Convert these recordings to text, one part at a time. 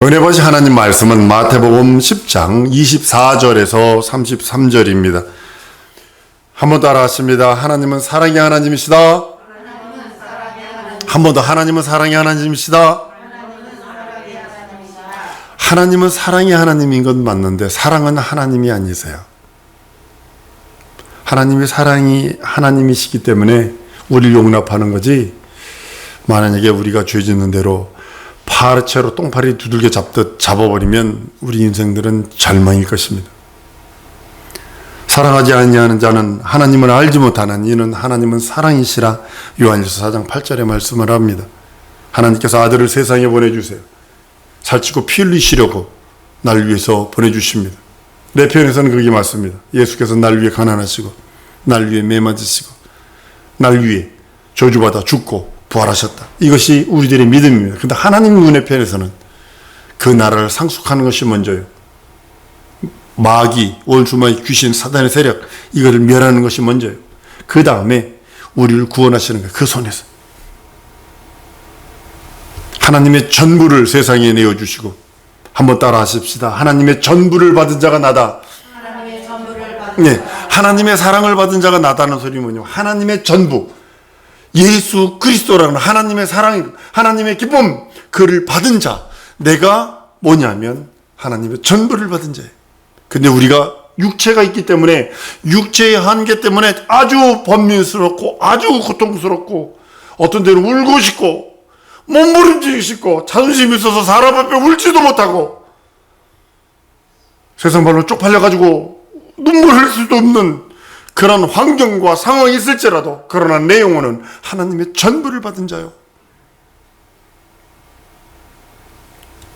은혜 보시 하나님 말씀은 마태복음 10장 24절에서 33절입니다. 한번 따라 하십니다. 하나님은 사랑의 하나님이시다. 한 번 더. 하나님은 사랑의 하나님이시다. 하나님은 사랑의 하나님인 건 맞는데 사랑은 하나님이 아니세요. 하나님이 사랑이 하나님이시기 때문에 우리를 용납하는 거지, 만약에 우리가 죄 짓는 대로 파채로 똥파리 두들겨 잡듯 잡아버리면 우리 인생들은 절망일 것입니다. 사랑하지 아니하는 자는 하나님을 알지 못하는 이는 하나님은 사랑이시라 요한일서 4장 8절에 말씀을 합니다. 하나님께서 아들을 세상에 보내주세요. 살찌고 피 흘리시려고 날 위해서 보내주십니다. 내 편에서는 그게 맞습니다. 예수께서 날 위해 가난하시고 날 위해 매맞으시고 날 위해 저주받아 죽고 부활하셨다. 이것이 우리들의 믿음입니다. 그런데 하나님 눈의 편에서는 그 나라를 상속하는 것이 먼저요. 마귀, 원수마귀, 귀신, 사단의 세력, 이거를 멸하는 것이 먼저요. 그 다음에 우리를 구원하시는 거예요. 그 손에서. 하나님의 전부를 세상에 내어주시고, 한번 따라 하십시다. 하나님의 전부를 받은 자가 나다. 하나님의 전부를 받은 네, 하나님의 사랑을 받은 자가 나다는 소리 뭐냐? 하나님의 전부, 예수 그리스도라는 하나님의 사랑, 하나님의 기쁨, 그를 받은 자, 내가 뭐냐면 하나님의 전부를 받은 자예요. 근데 우리가 육체가 있기 때문에, 육체의 한계 때문에 아주 번민스럽고 아주 고통스럽고 어떤 때는 울고 싶고 몸부림치기 싶고 자존심이 있어서 사람 앞에 울지도 못하고 세상 발로 쪽팔려가지고 눈물 흘릴 수도 없는 그런 환경과 상황이 있을지라도, 그러나 내 영혼은 하나님의 전부를 받은 자요.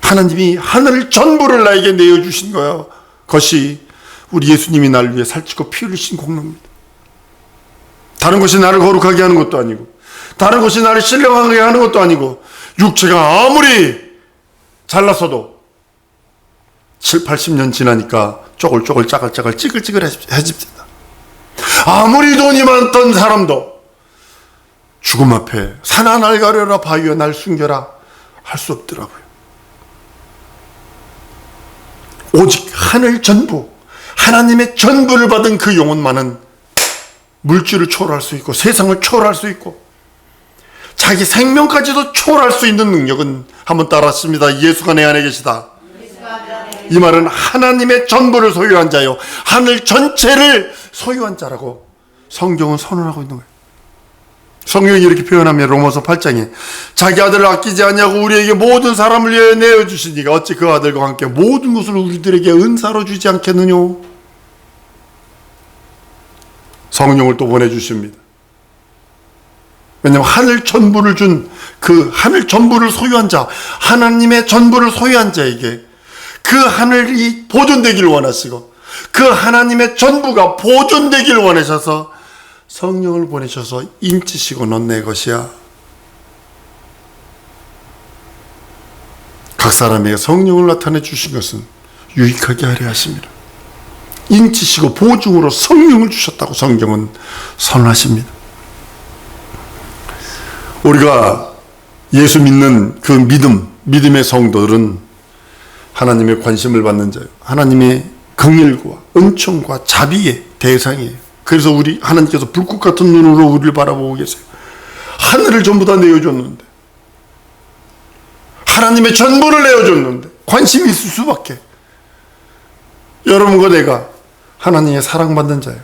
하나님이 하늘 전부를 나에게 내어주신 거예요. 그것이 우리 예수님이 날 위해 살찌고 피 흘리신 공로입니다. 다른 것이 나를 거룩하게 하는 것도 아니고, 다른 것이 나를 신령하게 하는 것도 아니고, 육체가 아무리 잘났어도 7, 80년 지나니까 쪼글쪼글 짜글짜글 찌글찌글해집니다. 아무리 돈이 많던 사람도 죽음 앞에 산아 날 가려라 바위여 날 숨겨라 할 수 없더라고요. 오직 하늘 전부, 하나님의 전부를 받은 그 영혼만은 물질을 초월할 수 있고 세상을 초월할 수 있고 자기 생명까지도 초월할 수 있는 능력은, 한번 따라하십니다. 예수가 내 안에 계시다. 이 말은 하나님의 전부를 소유한 자요, 하늘 전체를 소유한 자라고 성경은 선언하고 있는 거예요. 성경이 이렇게 표현하면 로마서 8장에 자기 아들을 아끼지 아니하고 우리에게 모든 사람을 위해 내어주시니가 어찌 그 아들과 함께 모든 것을 우리들에게 은사로 주지 않겠느냐. 성령을 또 보내주십니다. 왜냐하면 하늘 전부를 준 그 하늘 전부를 소유한 자, 하나님의 전부를 소유한 자에게 그 하늘이 보존되기를 원하시고 그 하나님의 전부가 보존되기를 원하셔서 성령을 보내셔서 인치시고 넌 내 것이야. 각 사람에게 성령을 나타내 주신 것은 유익하게 하려 하십니다. 인치시고 보증으로 성령을 주셨다고 성경은 선언하십니다. 우리가 예수 믿는 그 믿음의 성도들은 하나님의 관심을 받는 자예요. 하나님의 긍휼과 은총과 자비의 대상이에요. 그래서 하나님께서 불꽃 같은 눈으로 우리를 바라보고 계세요. 하늘을 전부 다 내어줬는데, 하나님의 전부를 내어줬는데 관심이 있을 수밖에. 여러분과 내가 하나님의 사랑받는 자예요.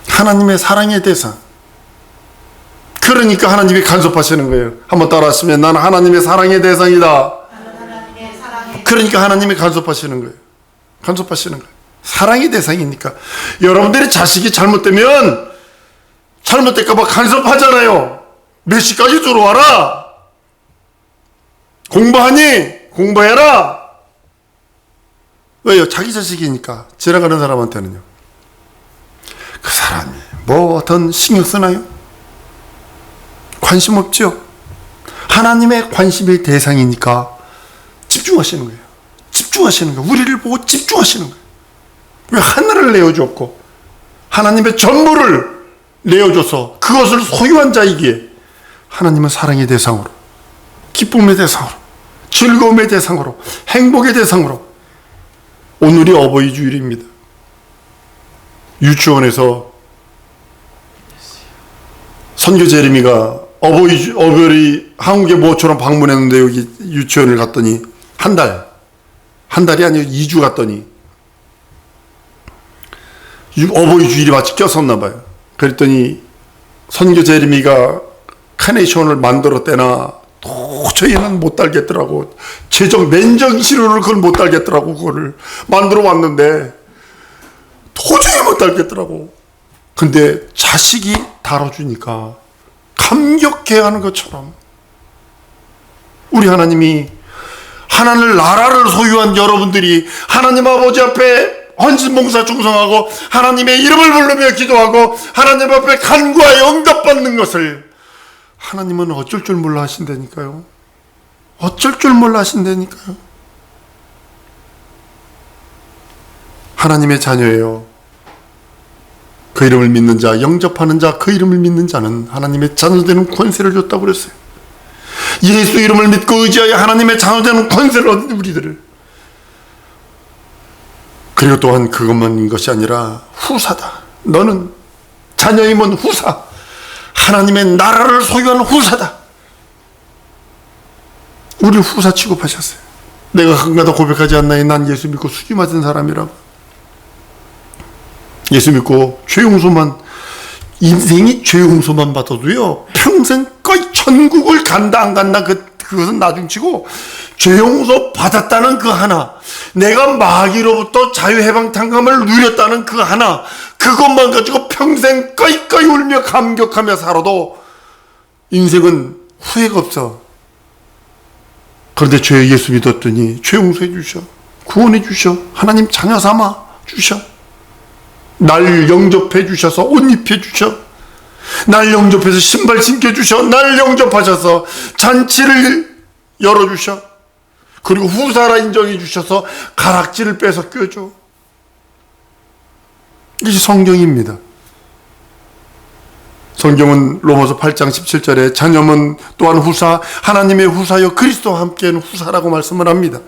하나님의 사랑의 대상. 그러니까 하나님이 간섭하시는 거예요. 한번 따라하시면 나는 하나님의 사랑의 대상이다. 그러니까 하나님이 간섭하시는 거예요. 간섭하시는 거예요. 사랑의 대상이니까. 여러분들의 자식이 잘못되면 잘못될까봐 간섭하잖아요. 몇 시까지 들어와라. 공부하니? 공부해라. 왜요? 자기 자식이니까. 지나가는 사람한테는요. 그 사람이 뭐 어떤 신경 쓰나요? 관심 없죠. 하나님의 관심의 대상이니까 집중하시는 거예요. 집중하시는 거예요. 우리를 보고 집중하시는 거예요. 왜 하늘을 내어줬고 하나님의 전부를 내어줘서 그것을 소유한 자이기에 하나님은 사랑의 대상으로, 기쁨의 대상으로, 즐거움의 대상으로, 행복의 대상으로. 오늘이 어버이 주일입니다. 유치원에서 선교 제리미가 어버이 한국에 뭐처럼 방문했는데 여기 유치원을 갔더니 한 달이 아니고 2주 갔더니 어버이 주일이 마치 꼈었나 봐요. 그랬더니 선교 제리미가 카네이션을 만들었대나 도저히는 못 달겠더라고. 맨정신으로 그걸 못 달겠더라고. 그거를 만들어 왔는데 도저히 못 달겠더라고. 근데 자식이 다뤄주니까 감격해하는 것처럼 우리 하나님이 하나님 나라를 소유한 여러분들이 하나님 아버지 앞에 헌신봉사 충성하고 하나님의 이름을 부르며 기도하고 하나님 앞에 간구하여 응답받는 것을 하나님은 어쩔 줄 몰라 하신다니까요. 어쩔 줄 몰라 하신다니까요. 하나님의 자녀예요. 그 이름을 믿는 자, 영접하는 자, 그 이름을 믿는 자는 하나님의 자녀되는 권세를 줬다고 그랬어요. 예수 이름을 믿고 의지하여 하나님의 자녀되는 권세를 얻은 우리들을. 그리고 또한 그것만인 것이 아니라 후사다. 너는 자녀임은 후사. 하나님의 나라를 소유한 후사다. 우리를 후사 취급하셨어요. 내가 한가다 고백하지 않나니 난 예수 믿고 수지 맞은 사람이라고. 예수 믿고 죄 용서만, 인생이 죄 용서만 받아도요 평생 거의 천국을 간다 안 간다 그것은 나중치고 죄 용서 받았다는 그 하나, 내가 마귀로부터 자유해방탄감을 누렸다는 그 하나, 그것만 가지고 평생 꺼이꺼이 울며 감격하며 살아도 인생은 후회가 없어. 그런데 예수 믿었더니 죄 용서해 주셔, 구원해 주셔, 하나님 자녀 삼아 주셔, 날 영접해 주셔서 옷 입혀 주셔, 날 영접해서 신발 신겨 주셔, 날 영접하셔서 잔치를 열어 주셔, 그리고 후사라 인정해 주셔서 가락지를 빼서 껴줘. 이게 성경입니다. 성경은 로마서 8장 17절에 자녀는 또한 후사, 하나님의 후사여 그리스도와 함께하는 후사라고 말씀을 합니다.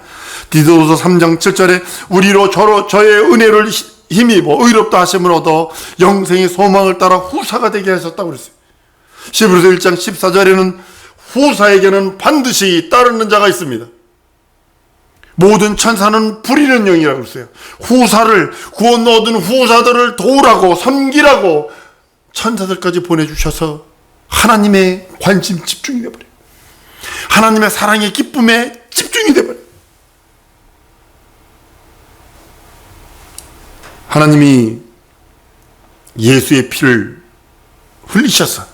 디도서 3장 7절에 우리로 저의 은혜를 힘입어 의롭다 하심을 얻어 영생의 소망을 따라 후사가 되게 하셨다고 그랬어요. 히브리서 1장 14절에는 후사에게는 반드시 따르는 자가 있습니다. 모든 천사는 부리는 영이라고 그랬어요. 후사를, 구원 얻은 후사들을 도우라고 섬기라고 천사들까지 보내주셔서 하나님의 관심 집중이 되어버려요. 하나님의 사랑의 기쁨에 집중이 되어버려요. 하나님이 예수의 피를 흘리셔서,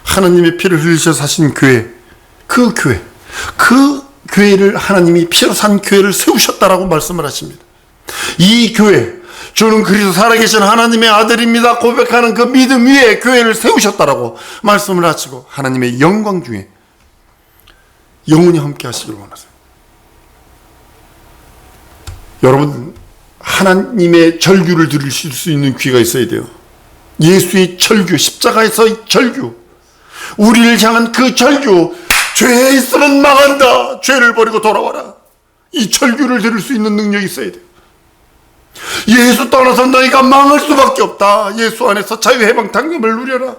하나님의 피를 흘리셔서 하신 교회, 그 교회를 하나님이 피로 산 교회를 세우셨다라고 말씀을 하십니다. 이 교회, 주는 그리스도 살아계신 하나님의 아들입니다 고백하는 그 믿음 위에 교회를 세우셨다라고 말씀을 하시고 하나님의 영광 중에 영원히 함께 하시길 원하세요. 여러분, 하나님의 절규를 들으실 수 있는 귀가 있어야 돼요. 예수의 절규, 십자가에서의 절규, 우리를 향한 그 절규, 죄에 있으면 망한다, 죄를 버리고 돌아와라, 이 절규를 들을 수 있는 능력이 있어야 돼요. 예수 떠나서 너희가 망할 수밖에 없다, 예수 안에서 자유해방탄금을 누려라.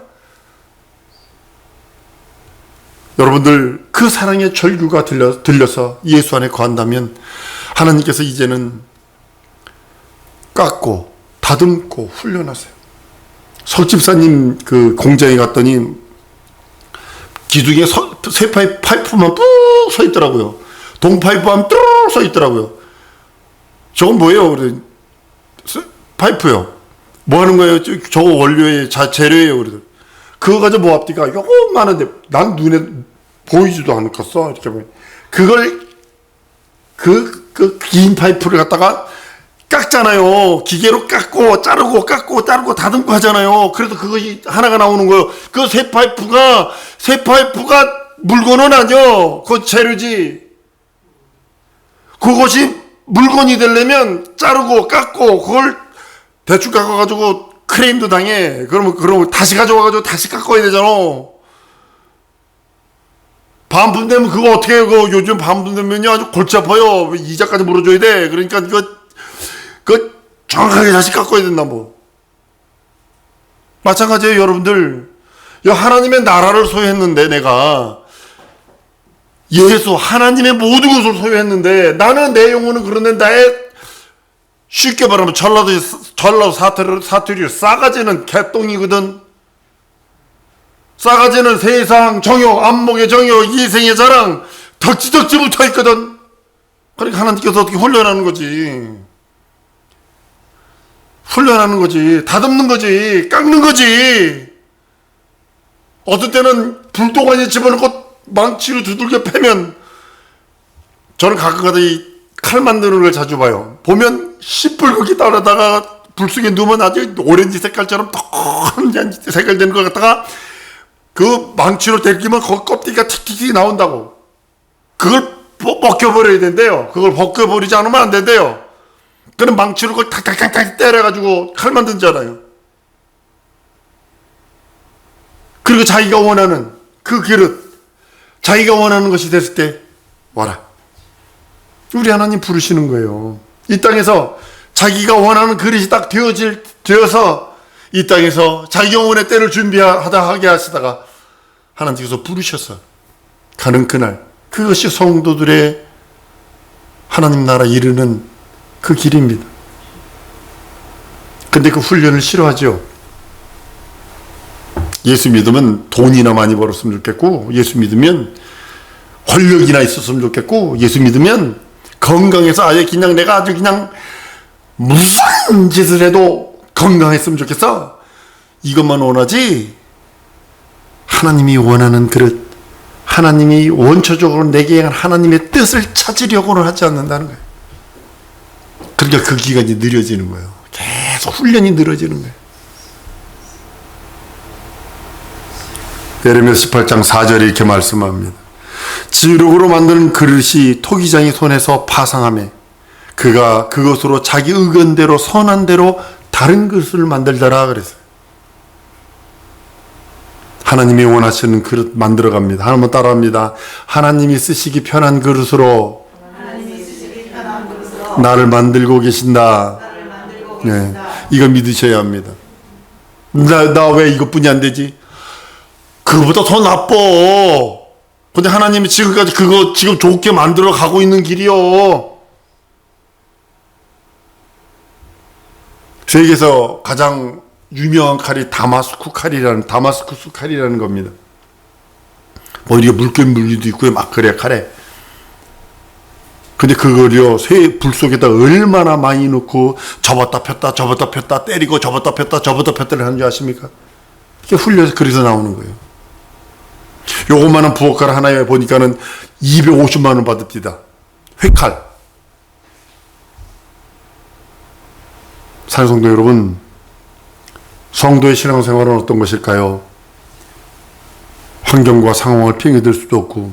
여러분들 그 사랑의 절규가 들려서 예수 안에 거한다면 하나님께서 이제는 깎고 다듬고 훈련하세요. 설집사님 그 공장에 갔더니 기둥에 새 파이프만 쭉 서 있더라고요. 동파이프만 쭉 서 있더라고요. 저건 뭐예요? 그래, 파이프요. 뭐 하는 거예요? 저거 원료의 재료예요. 그래, 그거 가지고 뭐 합니까? 요만한데 난 눈에 보이지도 않겠어. 이렇게 보면 그걸 그 긴 파이프를 갖다가 깎잖아요. 기계로 깎고 자르고 깎고 자르고 다듬고 하잖아요. 그래서 그것이 하나가 나오는 거예요. 그 새 파이프가 물건은 아니요. 그건 재료지. 그것이 물건이 되려면 자르고 깎고 그걸 대충 깎아가지고 크레임도 당해. 그러면 다시 가져와가지고 다시 깎아야 되잖아. 반품 되면 그거 어떻게 해? 그 요즘 반품 되면요 아주 골치 아파요. 왜 이자까지 물어줘야 돼? 그러니까 그 정확하게 다시 깎아야 된다 뭐. 마찬가지예요, 여러분들. 하나님의 나라를 소유했는데 내가 예수 하나님의 모든 것을 소유했는데 나는 내 영혼은 그런데 나의 쉽게 말하면 전라도 사투리로 싸가지는 개똥이거든. 싸가지는 세상 정욕, 안목의 정욕, 이생의 자랑, 덕지덕지 붙어있거든. 그러니까 하나님께서 어떻게 훈련하는 거지. 훈련하는 거지. 다듬는 거지. 깎는 거지. 어떤 때는 불도가니에 집어넣고 망치로 두들겨 패면, 저는 가끔가다 이 칼 만드는 걸 자주 봐요. 보면 시뻘겋게 따르다가 불 속에 누우면 아주 오렌지 색깔처럼 덕한 색깔 되는 걸 갖다가 그 망치로 데끼면 거기 껍데기가 틱틱틱 나온다고. 그걸 벗겨버려야 된대요. 그걸 벗겨버리지 않으면 안 된대요. 그럼 망치로 그걸 탁탁탁탁 때려가지고 칼 만든잖아요. 그리고 자기가 원하는 그 그릇, 자기가 원하는 것이 됐을 때 와라. 우리 하나님 부르시는 거예요. 이 땅에서 자기가 원하는 그릇이 딱 되어서 이 땅에서 자기 영혼의 때를 준비하게 하시다가 하나님께서 부르셔서 가는 그날, 그것이 성도들의 하나님 나라 이르는 그 길입니다. 근데 그 훈련을 싫어하죠. 예수 믿으면 돈이나 많이 벌었으면 좋겠고, 예수 믿으면 권력이나 있었으면 좋겠고, 예수 믿으면 건강해서 아예 그냥 내가 아주 그냥 무슨 짓을 해도 건강했으면 좋겠어. 이것만 원하지. 하나님이 원하는 그릇, 하나님이 원초적으로 내게 한 하나님의 뜻을 찾으려고는 하지 않는다는 거예요. 그러니까 그 기간이 느려지는 거예요. 계속 훈련이 늘어지는 거예요. 예레미야 18장 4절에 이렇게 말씀합니다. 지루으로 만드는 그릇이 토기장이 손에서 파상하며 그가 그것으로 자기 의견대로 선한 대로 다른 그릇을 만들더라 그랬어요. 하나님이 원하시는 그릇 만들어갑니다. 하나님은 따라합니다. 하나님이 쓰시기 편한 그릇으로 나를 만들고 계신다. 네, 이거 믿으셔야 합니다. 나 왜 이것뿐이 안 되지? 그거보다 더 나빠. 근데 하나님이 지금까지 그거 지금 좋게 만들어 가고 있는 길이요. 세계에서 가장 유명한 칼이 다마스쿠스 칼이라는 겁니다. 뭐 이게 물기도 있고요. 막 그래 칼에. 근데 그걸요 불 속에다 얼마나 많이 넣고 접었다 폈다 때리고 접었다 폈다를 하는 줄 아십니까? 이게 훈련해서 그래서 나오는 거예요. 요것만한 부엌칼 하나에 보니까는 250만 원 받읍니다. 회칼. 사랑성도 여러분, 성도의 신앙생활은 어떤 것일까요? 환경과 상황을 핑계댈 수도 없고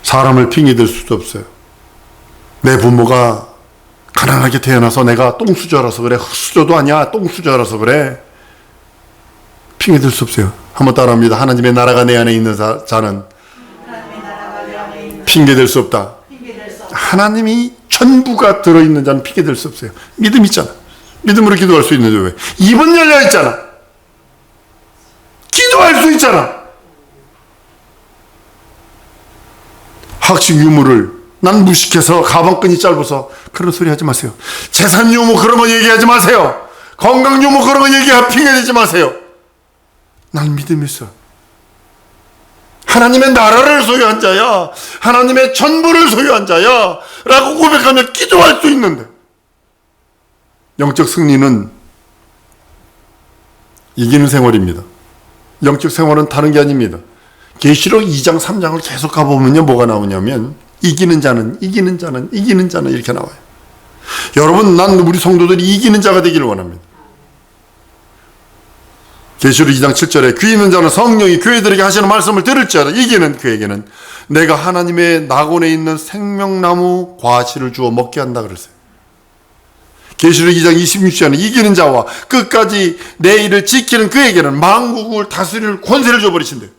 사람을 핑계댈 수도 없어요. 내 부모가 가난하게 태어나서 내가 똥수저라서 그래. 흙수저도 아니야. 똥수저라서 그래. 핑계댈 수 없어요. 한번 따라합니다. 하나님의 나라가 내 안에 있는 자는 핑계댈 수 없다. 하나님이 전부가 들어있는 자는 핑계댈 수 없어요. 믿음 있잖아. 믿음으로 기도할 수 있는데 왜? 입은 열려 있잖아. 기도할 수 있잖아. 학식 유무를 난 무식해서 가방끈이 짧아서 그런 소리 하지 마세요. 재산 유무 그런 거 얘기하지 마세요. 건강 유무 그런 거 핑계대지 마세요. 난 믿음이 있어. 하나님의 나라를 소유한 자야. 하나님의 전부를 소유한 자야. 라고 고백하며 기도할 수 있는데 영적 승리는 이기는 생활입니다. 영적 생활은 다른 게 아닙니다. 계시록 2장 3장을 계속 가보면요 뭐가 나오냐면 이기는 자는 이렇게 나와요. 여러분 난 우리 성도들이 이기는 자가 되기를 원합니다. 계시록 2장 7절에 귀 있는 자는 성령이 교회들에게 하시는 말씀을 들을지어다. 이기는 그에게는 내가 하나님의 낙원에 있는 생명나무 과실을 주어 먹게 한다 그랬어요. 계시록 2장 26절에는 이기는 자와 끝까지 내 일을 지키는 그에게는 만국을 다스릴 권세를 줘버리신대요.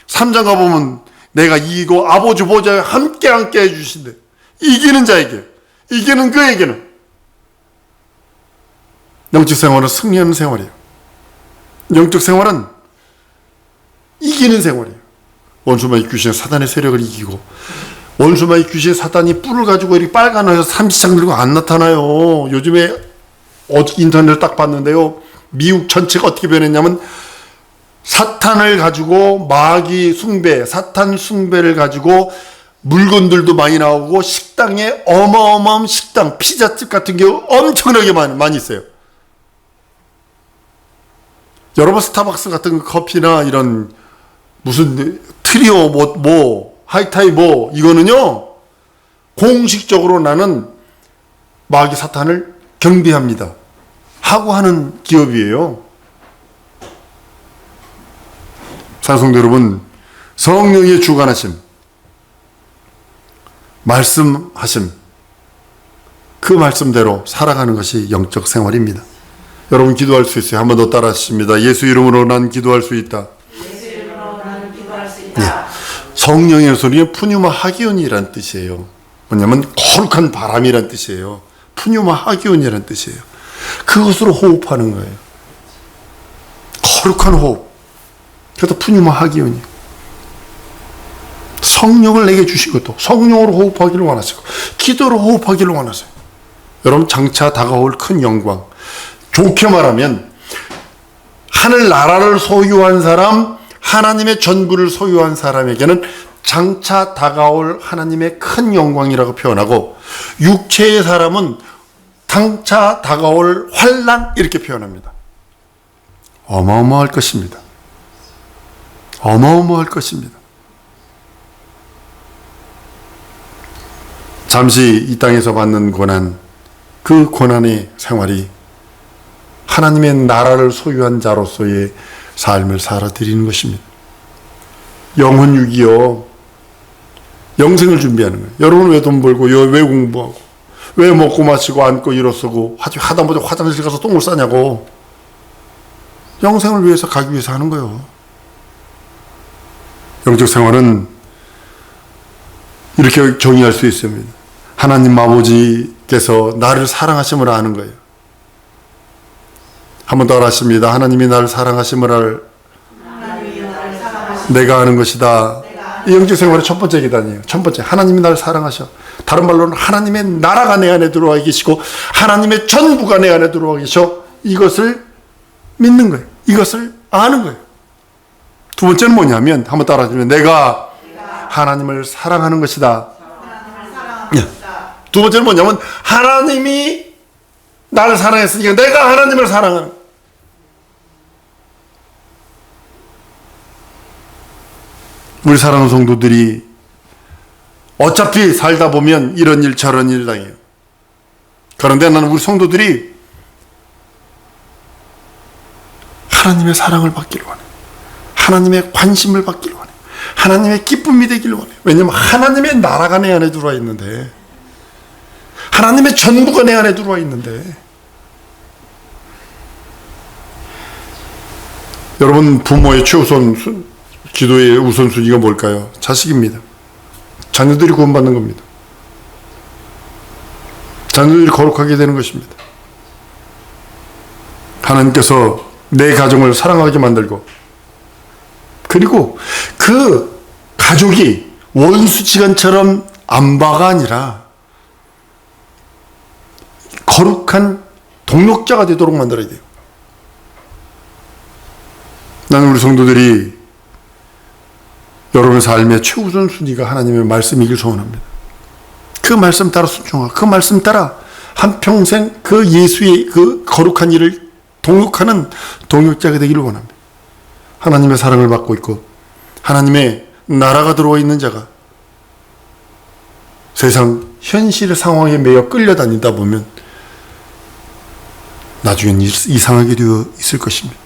3장 가보면 내가 이기고 아버지 보좌에 함께 해주신대. 이기는 자에게, 이기는 그에게는. 영적 생활은 승리하는 생활이에요. 영적 생활은 이기는 생활이에요. 원수마귀 귀신 사단의 세력을 이기고, 원수마귀 귀신 사단이 뿔을 가지고 이렇게 빨간 옷에서 삼시장 들고 안 나타나요. 요즘에 인터넷을 딱 봤는데요. 미국 전체가 어떻게 변했냐면 사탄을 가지고 마귀 숭배, 사탄 숭배를 가지고 물건들도 많이 나오고 식당에 어마어마한 식당, 피자집 같은 게 엄청나게 많이 있어요. 여러분 스타벅스 같은 커피나 이런 무슨 트리오 하이타이 이거는요 공식적으로 나는 마귀 사탄을 경배합니다 하고 하는 기업이에요. 사랑성도 여러분, 성령의 주관하심, 말씀하심, 그 말씀대로 살아가는 것이 영적 생활입니다. 여러분 기도할 수 있어요. 한 번 더 따라 하십니다. 예수 이름으로 난 기도할 수 있다. 예수 이름으로 나는 기도할 수 있다. 예. 성령의 소리는 푸뉴마 하기온이란 뜻이에요. 뭐냐면 거룩한 바람이란 뜻이에요. 푸뉴마 하기온이란 뜻이에요. 그것으로 호흡하는 거예요. 거룩한 호흡. 그래서 푸뉴마 하기온이에요. 성령을 내게 주신 것도 성령으로 호흡하기를 원하시고 기도로 호흡하기를 원하세요. 여러분 장차 다가올 큰 영광, 좋게 말하면 하늘 나라를 소유한 사람, 하나님의 전부를 소유한 사람에게는 장차 다가올 하나님의 큰 영광이라고 표현하고, 육체의 사람은 장차 다가올 환난 이렇게 표현합니다. 어마어마할 것입니다. 어마어마할 것입니다. 잠시 이 땅에서 받는 고난, 그 고난의 생활이 하나님의 나라를 소유한 자로서의 삶을 살아드리는 것입니다. 영혼육이요, 영생을 준비하는 거예요. 여러분 왜 돈 벌고, 왜 공부하고, 왜 먹고 마시고 앉고 일어서고 하다못해 화장실 가서 똥을 싸냐고. 영생을 위해서 가기 위해서 하는 거예요. 영적 생활은 이렇게 정의할 수 있습니다. 하나님 아버지께서 나를 사랑하심을 아는 거예요. 한 번 더 하십니다. 하나님이 나를 사랑하심을 내가 아는 것이다. 이 영적 생활의 첫 번째 계단이에요. 첫 번째, 하나님이 나를 사랑하셔. 다른 말로는 하나님의 나라가 내 안에 들어와 계시고 하나님의 전부가 내 안에 들어와 계셔. 이것을 믿는 거예요. 이것을 아는 거예요. 두 번째는 뭐냐면, 한번 따라하시면, 내가 하나님을 사랑하는 것이다. 두 번째는 뭐냐면, 하나님이 나를 사랑했으니까 내가 하나님을 사랑하는. 우리 사랑하는 성도들이 어차피 살다 보면 이런 일 저런 일 당해요. 그런데 나는 우리 성도들이 하나님의 사랑을 받기를 원해. 하나님의 관심을 받기를 원해. 하나님의 기쁨이 되기를 원해. 왜냐하면 하나님의 나라가 내 안에 들어와 있는데, 하나님의 전부가 내 안에 들어와 있는데. 여러분, 부모의 최우선 기도의 우선순위가 뭘까요? 자식입니다. 자녀들이 구원받는 겁니다. 자녀들이 거룩하게 되는 것입니다. 하나님께서 내 가정을 사랑하게 만들고, 그리고 그 가족이 원수지간처럼 안바가 아니라 거룩한 동력자가 되도록 만들어야 돼요. 나는 우리 성도들이 여러분의 삶의 최우선 순위가 하나님의 말씀이길 소원합니다. 그 말씀 따라 순종하고 그 말씀 따라 한평생 그 예수의 그 거룩한 일을 동역하는 동역자가 되기를 원합니다. 하나님의 사랑을 받고 있고 하나님의 나라가 들어와 있는 자가 세상 현실의 상황에 매여 끌려다니다 보면 나중엔 이상하게 되어 있을 것입니다.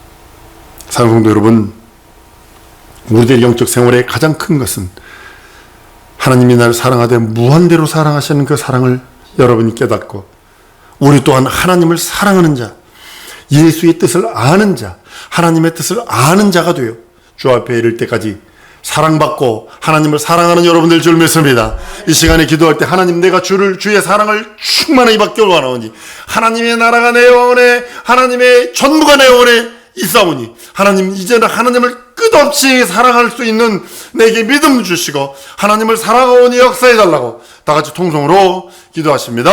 사랑하는 성도 여러분, 우리들의 영적 생활의 가장 큰 것은 하나님이 나를 사랑하되 무한대로 사랑하시는 그 사랑을 여러분이 깨닫고, 우리 또한 하나님을 사랑하는 자, 예수의 뜻을 아는 자, 하나님의 뜻을 아는 자가 되어 주 앞에 이를 때까지 사랑받고 하나님을 사랑하는 여러분들 줄 믿습니다. 이 시간에 기도할 때 하나님 내가 주의 사랑을 충만히 받기 원하오니 하나님의 나라가 내 영혼에 하나님의 전부가 내 영혼에 있사오니 하나님 이제는 하나님을 끝없이 사랑할 수 있는 내게 믿음 주시고 하나님을 사랑하오니 역사해달라고 다 같이 통성으로 기도하십니다.